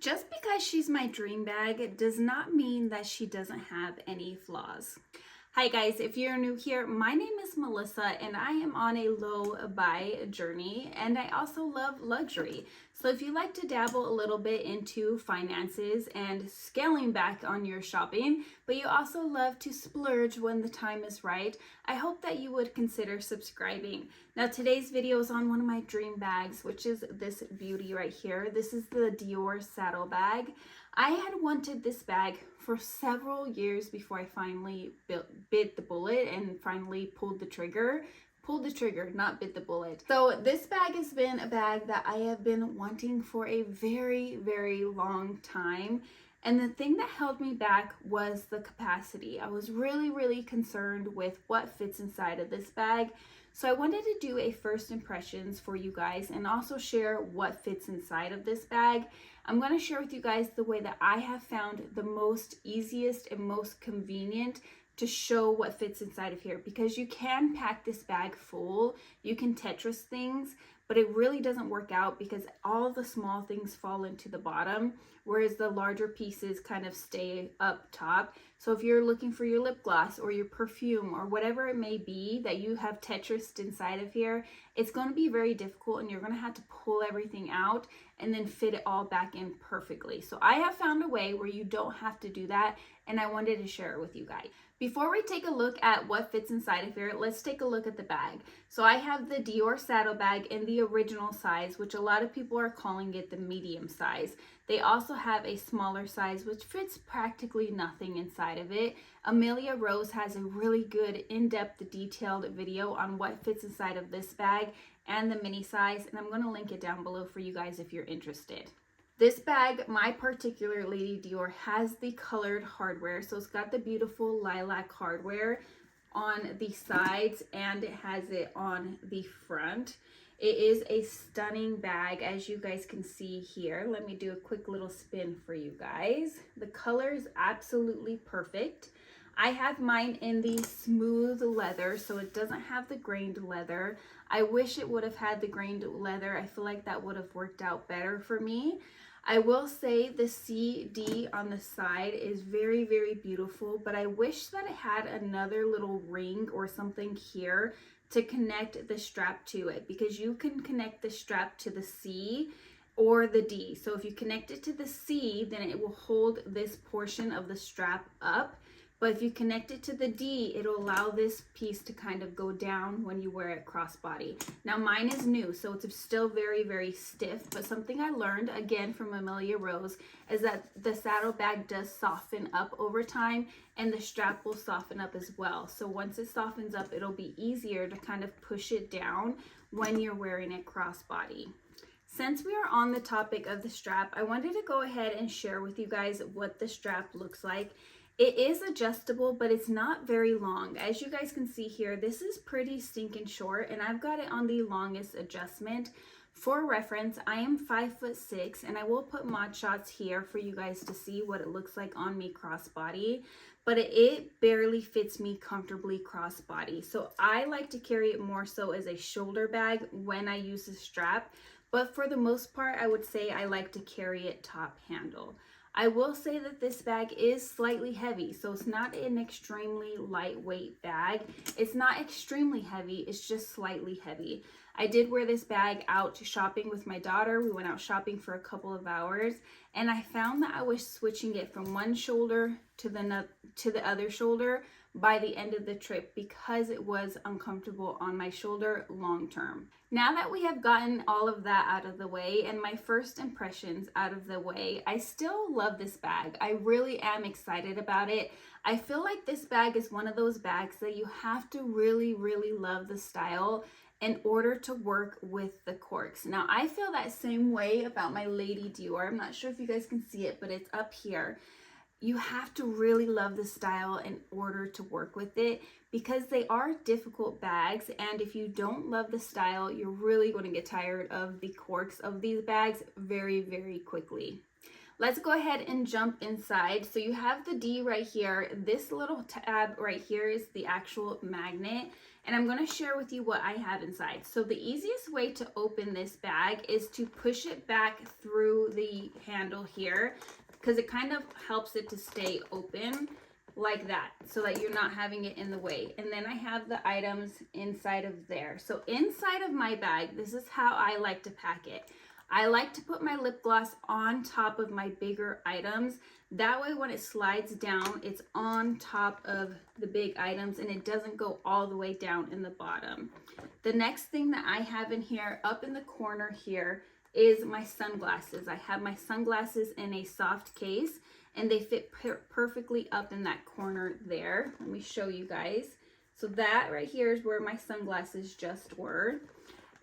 Just because she's my dream bag does not mean that she doesn't have any flaws. Hi guys, if you're new here, my name is Melissa and I am on a low buy journey, and I also love luxury. So if you like to dabble a little bit into finances and scaling back on your shopping, but you also love to splurge when the time is right, I hope that you would consider subscribing. Now today's video is on one of my dream bags, which is this beauty right here. This is the Dior Saddle bag. I had wanted this bag for several years before I finally bit the bullet and finally pulled the trigger, not bit the bullet. So this bag has been a bag that I have been wanting for a very, very long time. And the thing that held me back was the capacity. I was really concerned with what fits inside of this bag. So I wanted to do a first impressions for you guys and also share what fits inside of this bag. I'm going to share with you guys the way that I have found the most easiest and most convenient to show what fits inside of here, because you can pack this bag full, you can Tetris things, but it really doesn't work out because all the small things fall into the bottom, whereas the larger pieces kind of stay up top. So if you're looking for your lip gloss or your perfume or whatever it may be that you have Tetrised inside of here, it's going to be very difficult and you're going to have to pull everything out and then fit it all back in perfectly. So I have found a way where you don't have to do that, and I wanted to share it with you guys. Before we take a look at what fits inside of here, let's take a look at the bag. So I have the Dior Saddle bag in the original size, which a lot of people are calling it the medium size. They also have a smaller size, which fits practically nothing inside of it. Amelia Rose has a really good in-depth detailed video on what fits inside of this bag and the mini size, and I'm going to link it down below for you guys if you're interested. This bag, my particular Lady Dior, has the colored hardware. So it's got the beautiful lilac hardware on the sides and it has it on the front. It is a stunning bag, as you guys can see here. Let me do a quick little spin for you guys. The color is absolutely perfect. I have mine in the smooth leather, so it doesn't have the grained leather. I wish it would have had the grained leather. I feel like that would have worked out better for me. I will say the CD on the side is very beautiful, but I wish that it had another little ring or something here to connect the strap to it, because you can connect the strap to the C or the D. So if you connect it to the C, then it will hold this portion of the strap up. But if you connect it to the D, it'll allow this piece to kind of go down when you wear it crossbody. Now mine is new, so it's still very stiff, but something I learned again from Amelia Rose is that the saddle bag does soften up over time, and the strap will soften up as well. So once it softens up, it'll be easier to kind of push it down when you're wearing it crossbody. Since we are on the topic of the strap, I wanted to go ahead and share with you guys what the strap looks like. It is adjustable, but it's not very long. As you guys can see here, this is pretty stinking short, and I've got it on the longest adjustment. For reference, I am 5'6", and I will put mod shots here for you guys to see what it looks like on me crossbody, but it barely fits me comfortably crossbody. So I like to carry it more so as a shoulder bag when I use the strap, but for the most part, I would say I like to carry it top handle. I will say that this bag is slightly heavy, so it's not an extremely lightweight bag. It's not extremely heavy, it's just slightly heavy. I did wear this bag out shopping with my daughter. We went out shopping for a couple of hours, and I found that I was switching it from one shoulder to the other shoulder by the end of the trip because it was uncomfortable on my shoulder long term. Now that we have gotten all of that out of the way and my first impressions out of the way, I still love this bag. I really am excited about it. I feel like this bag is one of those bags that you have to really love the style in order to work with the corks. Now I feel that same way about my Lady Dior. I'm not sure if you guys can see it, but it's up here. You have to really love the style in order to work with it, because they are difficult bags, and if you don't love the style, you're really going to get tired of the corks of these bags very quickly. let's go ahead and jump inside. So you have the D right here. This little tab right here is the actual magnet. And I'm going to share with you what I have inside. So the easiest way to open this bag is to push it back through the handle here, because it kind of helps it to stay open like that, so that you're not having it in the way. And then I have the items inside of there. So inside of my bag, this is how I like to pack it. I like to put my lip gloss on top of my bigger items. That way when it slides down, it's on top of the big items and it doesn't go all the way down in the bottom. The next thing that I have in here, up in the corner here, is my sunglasses. I have my sunglasses in a soft case and they fit perfectly up in that corner there. Let me show you guys. So that right here is where my sunglasses just were.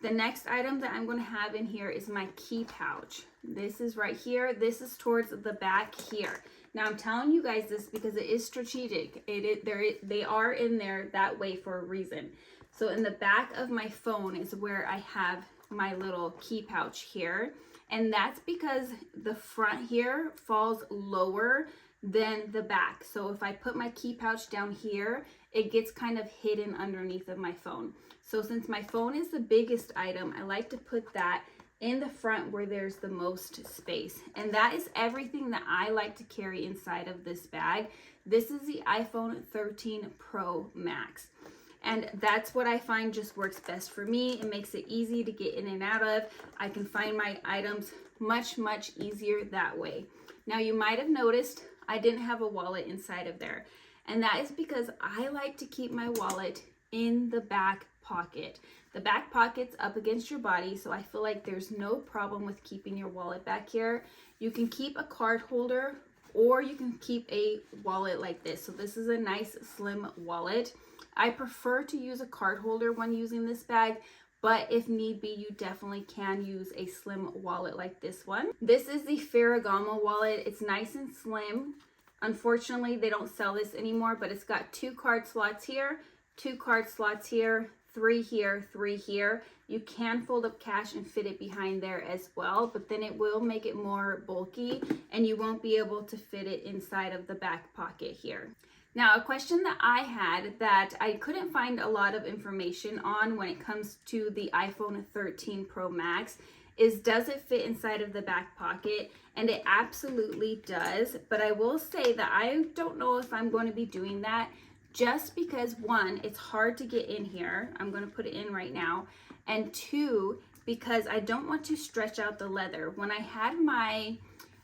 The next item that I'm going to have in here is my key pouch. This is right here. This is towards the back here. Now I'm telling you guys this because it is strategic. They are in there that way for a reason. So in the back of my phone is where I have my little key pouch here. And that's because the front here falls lower than the back. So if I put my key pouch down here, it gets kind of hidden underneath of my phone. So since my phone is the biggest item, I like to put that in the front where there's the most space. And that is everything that I like to carry inside of this bag. This is the iPhone 13 Pro Max. And that's what I find just works best for me. It makes it easy to get in and out of. I can find my items much easier that way. Now you might have noticed I didn't have a wallet inside of there. And that is because I like to keep my wallet in the back pocket. The back pocket's up against your body, so I feel like there's no problem with keeping your wallet back here. You can keep a card holder or you can keep a wallet like this. So this is a nice slim wallet. I prefer to use a card holder when using this bag, but if need be, you definitely can use a slim wallet like this one. This is the Ferragamo wallet. It's nice and slim. Unfortunately, they don't sell this anymore, but it's got 2 card slots here, 2 card slots here, 3 here, 3 here. You can fold up cash and fit it behind there as well, but then it will make it more bulky and you won't be able to fit it inside of the back pocket here. Now, a question that I had that I couldn't find a lot of information on when it comes to the iPhone 13 Pro Max is, does it fit inside of the back pocket? And it absolutely does, but I will say that I don't know if I'm going to be doing that, just because 1, it's hard to get in here. I'm going to put it in right now. And 2, because I don't want to stretch out the leather. When I had my,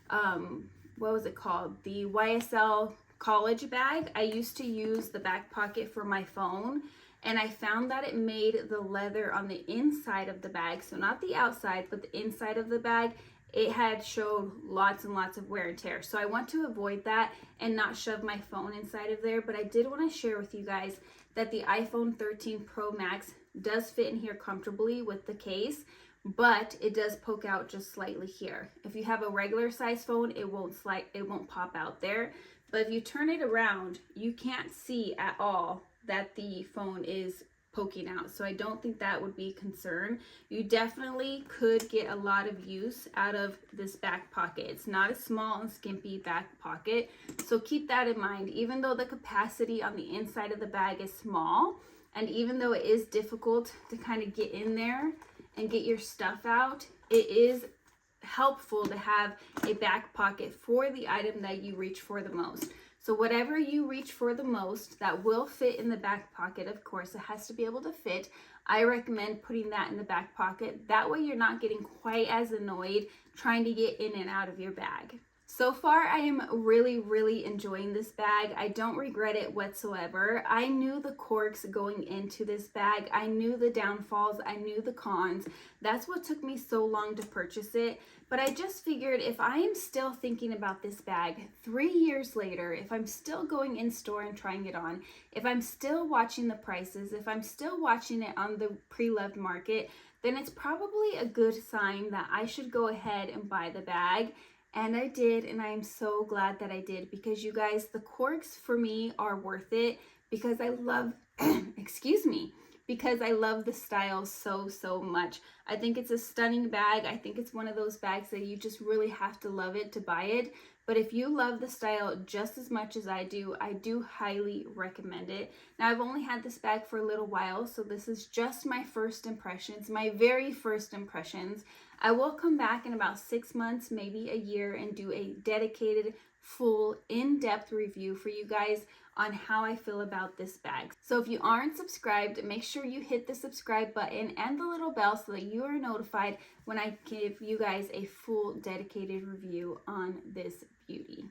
what was it called? The YSL college bag, I used to use the back pocket for my phone. And I found that it made the leather on the inside of the bag, so not the outside, but the inside of the bag, it had showed lots and lots of wear and tear. So I want to avoid that and not shove my phone inside of there. But I did want to share with you guys that the iPhone 13 Pro Max does fit in here comfortably with the case, but it does poke out just slightly here. If you have a regular size phone, it won't pop out there. But if you turn it around, you can't see at all that the phone is poking out. So I don't think that would be a concern. You definitely could get a lot of use out of this back pocket. It's not a small and skimpy back pocket. So keep that in mind. Even though the capacity on the inside of the bag is small, and even though it is difficult to kind of get in there and get your stuff out, it is helpful to have a back pocket for the item that you reach for the most. So whatever you reach for the most that will fit in the back pocket, of course, it has to be able to fit. I recommend putting that in the back pocket. That way you're not getting quite as annoyed trying to get in and out of your bag. So far, I am really enjoying this bag. I don't regret it whatsoever. I knew the quirks going into this bag. I knew the downfalls. I knew the cons. That's what took me so long to purchase it. But I just figured if I am still thinking about this bag 3 years later, if I'm still going in store and trying it on, if I'm still watching the prices, if I'm still watching it on the pre-loved market, then it's probably a good sign that I should go ahead and buy the bag. And I did, and I am so glad that I did, because you guys, the quirks for me are worth it, because I love, excuse me, because I love the style so much. I think it's a stunning bag. I think it's one of those bags that you just really have to love it to buy it. But if you love the style just as much as I do highly recommend it. Now, I've only had this bag for a little while, so this is just my first impressions, my very first impressions. I will come back in about 6 months, maybe a year, and do a dedicated, full, in-depth review for you guys on how I feel about this bag. So if you aren't subscribed, make sure you hit the subscribe button and the little bell so that you are notified when I give you guys a full dedicated review on this beauty.